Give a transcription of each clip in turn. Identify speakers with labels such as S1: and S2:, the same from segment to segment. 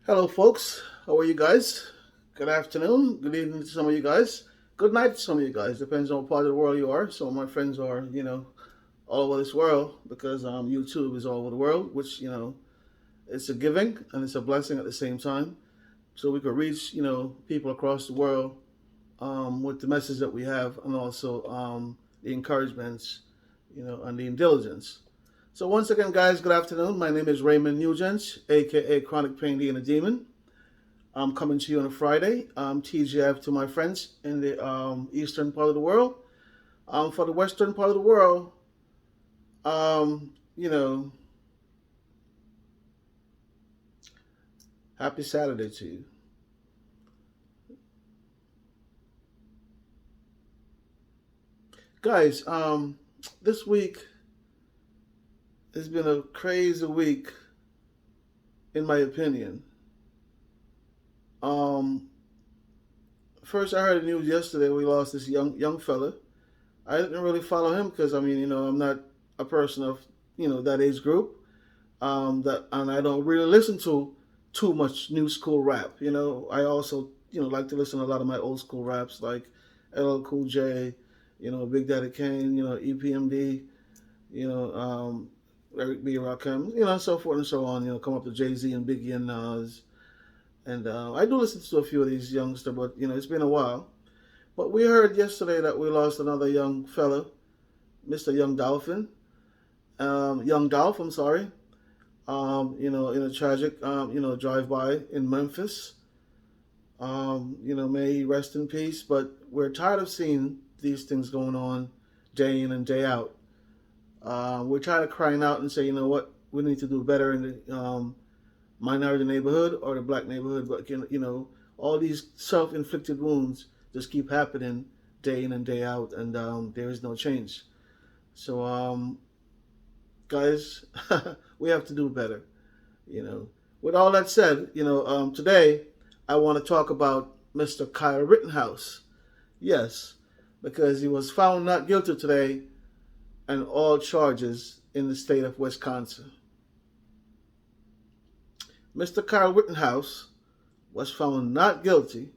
S1: Hello, folks. How are you guys? Good afternoon. Good evening to some of you guys. Good night to some of you guys. Depends on what part of the world you are. Some of my friends are, all over this world because YouTube is all over the world, which it's a giving and it's a blessing at the same time. So we could reach people across the world with the message that we have, and also the encouragements, and the intelligence. So once again, guys, good afternoon. My name is Raymond Nugent, aka Chronic Pain and a Demon. I'm coming to you on a Friday. TGF to my friends in the eastern part of the world. For the western part of the world, um, you know, happy Saturday to you. Guys, this week has been a crazy week, in my opinion. Um, First, I heard the news yesterday. We lost this young fella. I didn't really follow him because I'm not a person of that age group. That and I don't really listen to too much new school rap. I also like to listen to a lot of my old school raps like LL Cool J, Big Daddy Kane, EPMD, you know, um, Eric B. Rakim, so forth and so on. Come up to Jay Z and Biggie and Nas, and I do listen to a few of these youngsters, but it's been a while. But we heard yesterday that we lost another young fella, Mr. Young Dolph. I'm sorry. In a tragic, drive-by in Memphis. May he rest in peace. But we're tired of seeing these things going on day in and day out. We're tired of crying out and say, you know what, we need to do better in the minority neighborhood or the black neighborhood. But all these self-inflicted wounds just keep happening day in and day out, and there is no change. So, guys, we have to do better. You know. With all that said, today I want to talk about Mr. Kyle Rittenhouse. Yes, because he was found not guilty today on all charges in the state of Wisconsin. Mr. Kyle Rittenhouse was found not guilty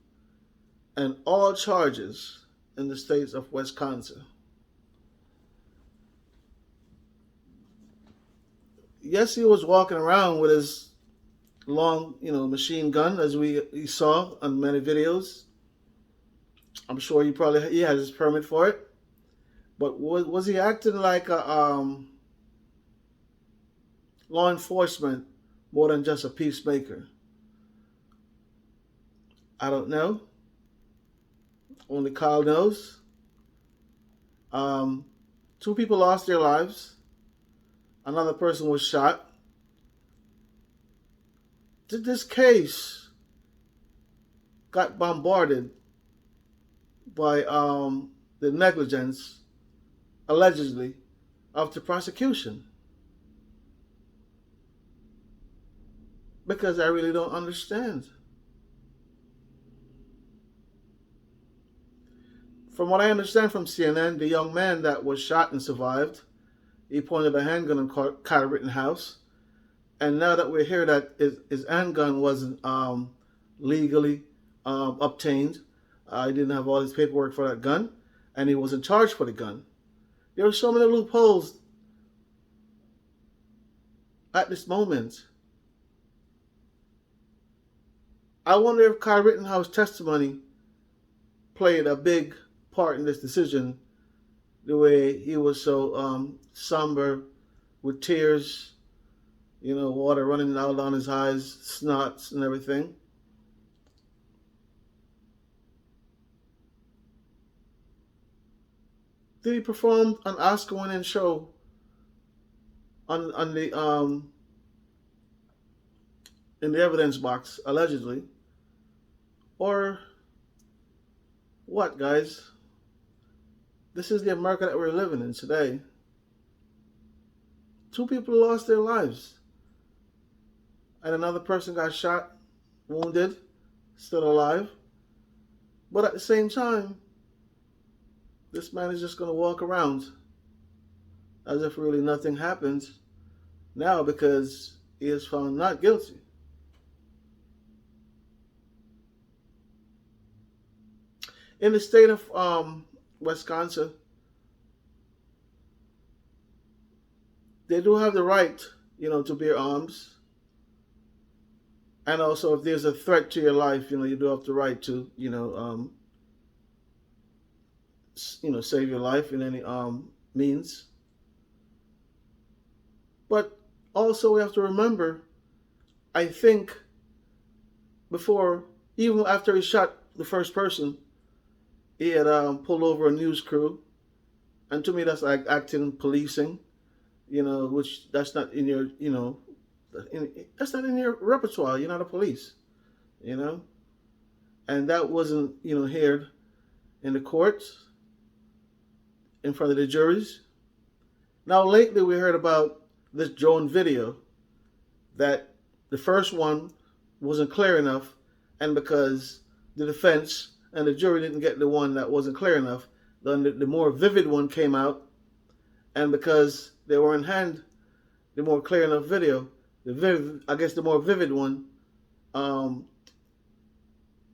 S1: on all charges in the state of Wisconsin. Yes, he was walking around with his long, machine gun, as we saw on many videos. I'm sure he has his permit for it. But was he acting like a law enforcement more than just a peacemaker? I don't know. Only Kyle knows. Um, Two people lost their lives. Another person was shot. This case got bombarded by the negligence, allegedly, of the prosecution. Because I really don't understand. From what I understand from CNN, the young man that was shot and survived, he pointed a handgun on Kyle Rittenhouse. And now that we're here that his handgun wasn't legally obtained, he didn't have all his paperwork for that gun, and he wasn't charged for the gun. There are so many loopholes at this moment. I wonder if Kyle Rittenhouse testimony played a big part in this decision, the way he was so somber with tears, water running out on his eyes, snots and everything. Did he perform an Oscar-winning show on the in the evidence box allegedly, or what, guys? This is the America that we're living in today. Two people lost their lives, and another person got shot, wounded, still alive. But at the same time, this man is just going to walk around as if really nothing happened now because he is found not guilty. In the state of Wisconsin, they do have the right, to bear arms. And also, if there's a threat to your life, you do have the right to, save your life in any means. But also, we have to remember, I think, before, even after he shot the first person, he had pulled over a news crew. And to me, that's like acting policing, which that's not in your, that's not in your repertoire. You're not a police, you know? And that wasn't, heard in the courts, in front of the juries. Now, lately, we heard about this drone video that the first one wasn't clear enough, and because the defense and the jury didn't get the one that wasn't clear enough, then the more vivid one came out, and because they were in hand the more clear enough video, I guess the more vivid one, um,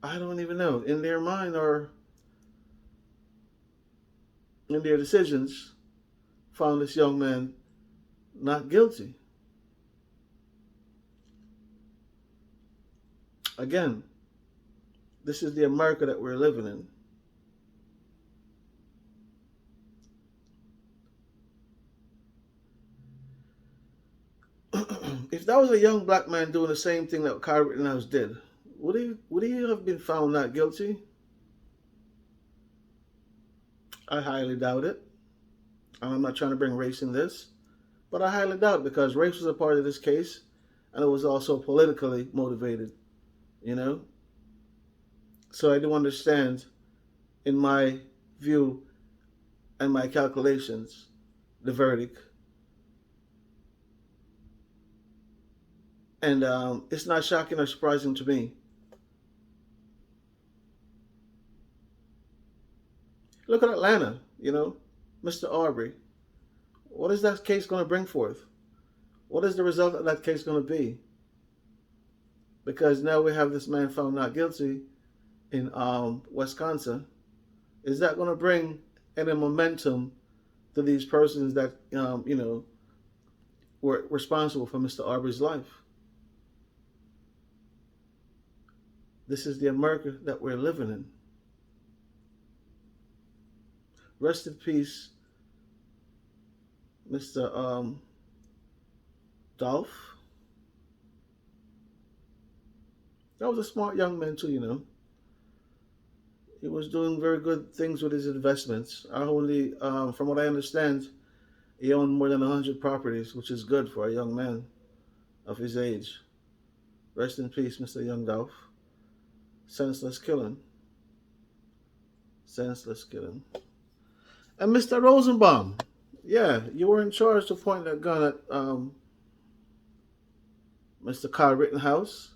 S1: I don't even know, in their mind or in their decisions, found this young man not guilty. Again, this is the America that we're living in. If that was a young black man doing the same thing that Kyle Rittenhouse did, would he have been found not guilty? I highly doubt it. I'm not trying to bring race in this, but I highly doubt it because race was a part of this case, and it was also politically motivated. You know, so I do understand, in my view and my calculations, the verdict. And it's not shocking or surprising to me. Look at Atlanta, Mr. Arbery. What is that case going to bring forth? What is the result of that case going to be? Because now we have this man found not guilty in Wisconsin. Is that going to bring any momentum to these persons that, were responsible for Mr. Arbery's life? This is the America that we're living in. Rest in peace, Mr. Dolph. That was a smart young man too. He was doing very good things with his investments. From what I understand, he owned more than 100 properties, which is good for a young man of his age. Rest in peace, Mr. Young Dolph. Senseless killing. Senseless killing. And Mr. Rosenbaum, yeah, you were in charge to point that gun at Mr. Kyle Rittenhouse.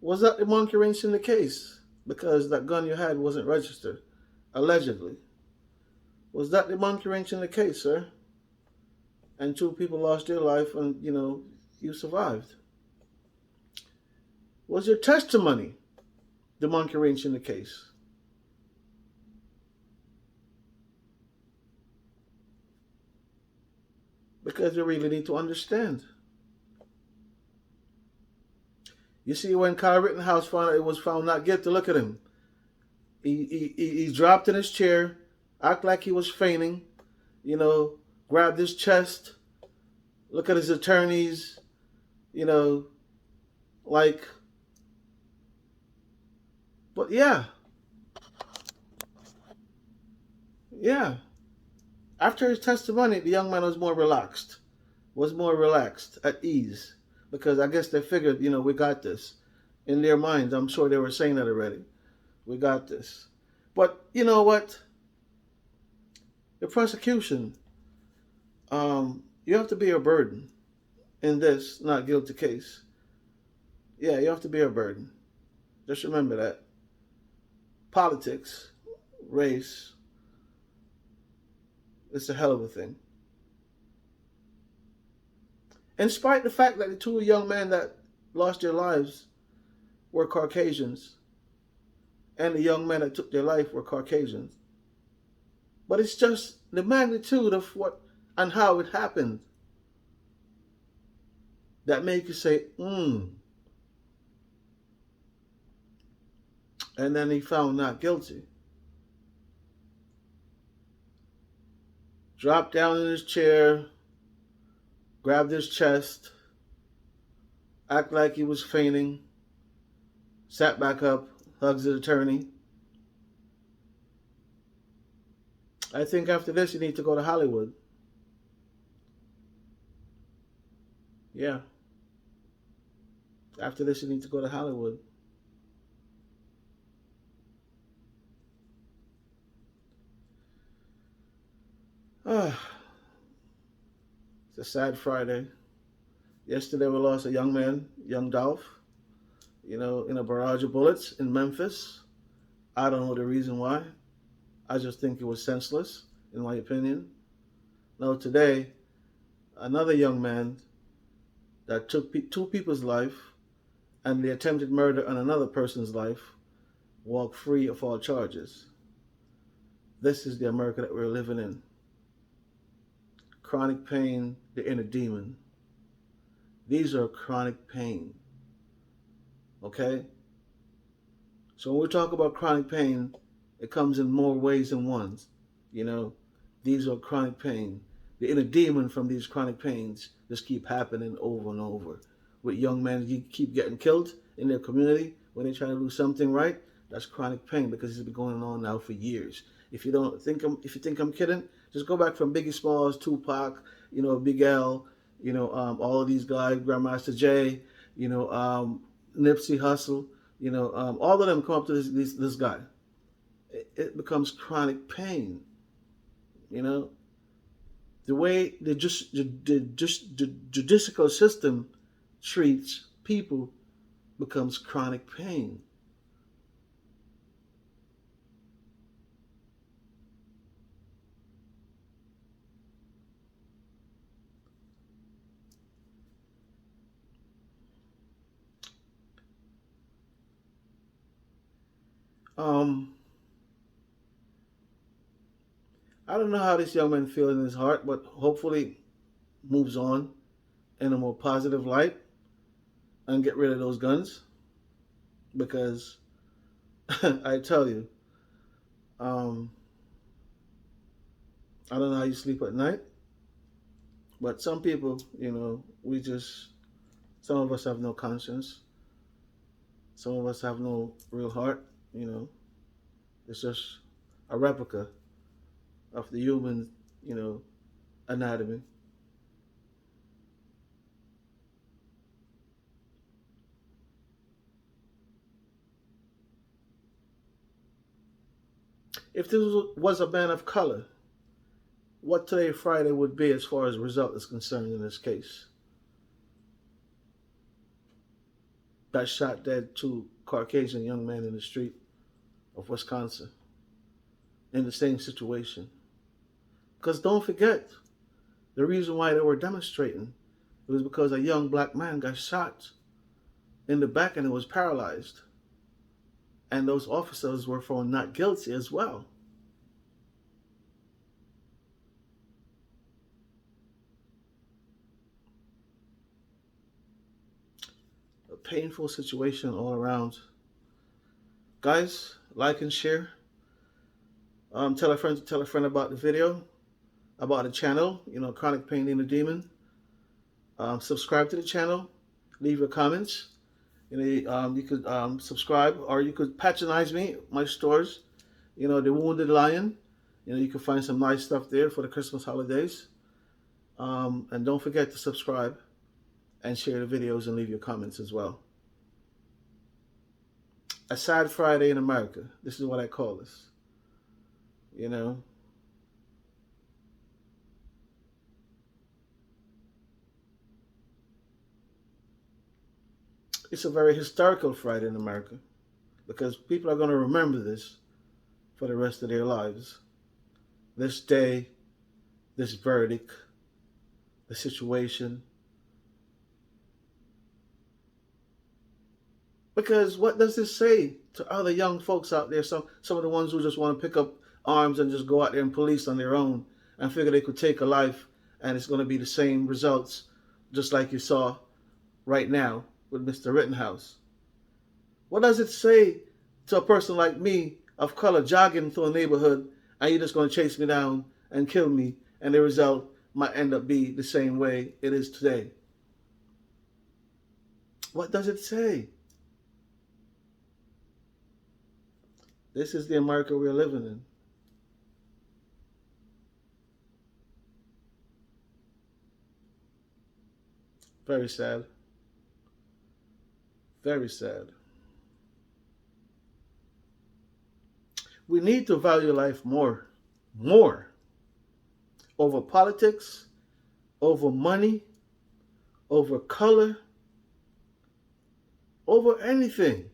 S1: Was that the monkey wrench in the case? Because that gun you had wasn't registered, allegedly. Was that the monkey wrench in the case, sir? And 2 people lost their life and, you survived. Was your testimony the monkey wrench in the case? Because we really need to understand. You see, when Kyle Rittenhouse was found not guilty, look at him. He dropped in his chair, acted like he was fainting, grabbed his chest, look at his attorneys, like, but yeah. After his testimony, the young man was more relaxed, at ease, because I guess they figured, we got this. In their minds, I'm sure they were saying that already. We got this. But you know what? The prosecution, you have to be a burden in this not guilty case. Yeah, you have to be a burden. Just remember that. Politics, race, it's a hell of a thing. In spite of the fact that the 2 young men that lost their lives were Caucasians, and the young men that took their life were Caucasians. But it's just the magnitude of what and how it happened that make you say, and then he found not guilty. Dropped down in his chair, grabbed his chest, acted like he was fainting, sat back up, hugs his attorney. I think after this, you need to go to Hollywood. Yeah. After this, you need to go to Hollywood. It's a sad Friday. Yesterday, we lost a young man, young Dolph, in a barrage of bullets in Memphis. I don't know the reason why. I just think it was senseless, in my opinion. Now, today, another young man that took two people's life and the attempted murder on another person's life walked free of all charges. This is the America that we're living in. Chronic pain, the inner demon. These are chronic pain. Okay? So when we talk about chronic pain, it comes in more ways than one. These are chronic pain. The inner demon from these chronic pains just keep happening over and over. With young men, you keep getting killed in their community when they try to do something right. That's chronic pain because it's been going on now for years. If you think I'm kidding, just go back from Biggie Smalls, Tupac, Big L, all of these guys, Grandmaster Jay, Nipsey Hussle, all of them come up to this guy. It becomes chronic pain. The way the judicial system treats people becomes chronic pain. I don't know how this young man feels in his heart, but hopefully moves on in a more positive light and get rid of those guns. Because I tell you, I don't know how you sleep at night, but some people, some of us have no conscience. Some of us have no real heart. It's just a replica of the human, anatomy. If this was a man of color, what today Friday would be as far as result is concerned in this case? That shot dead two Caucasian young men in the street of Wisconsin in the same situation. Because don't forget, the reason why they were demonstrating it was because a young black man got shot in the back and it was paralyzed. And those officers were found not guilty as well. A painful situation all around. Guys, like and share. Tell a friend about the video, about the channel, Chronic Pain in the Demon. Subscribe to the channel. Leave your comments. You could subscribe or you could patronize me, my stores. The Wounded Lion. You can find some nice stuff there for the Christmas holidays. And don't forget to subscribe and share the videos and leave your comments as well. A sad Friday in America. This is what I call this. It's a very historical Friday in America because people are going to remember this for the rest of their lives. This day, this verdict, the situation. Because what does this say to other young folks out there? Some of the ones who just want to pick up arms and just go out there and police on their own and figure they could take a life and it's going to be the same results, just like you saw right now with Mr. Rittenhouse. What does it say to a person like me of color jogging through a neighborhood and you're just going to chase me down and kill me, and the result might end up be the same way it is today? What does it say? This is the America we're living in. Very sad. Very sad. We need to value life more. More. Over politics, over money, over color, over anything.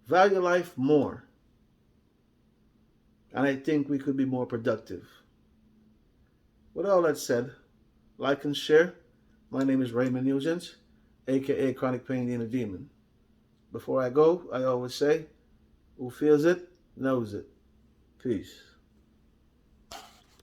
S1: Value life more. And I think we could be more productive. With all that said, like and share. My name is Raymond Nugent, aka Chronic Pain the Inner Demon. Before I go, I always say, who feels it, knows it. Peace.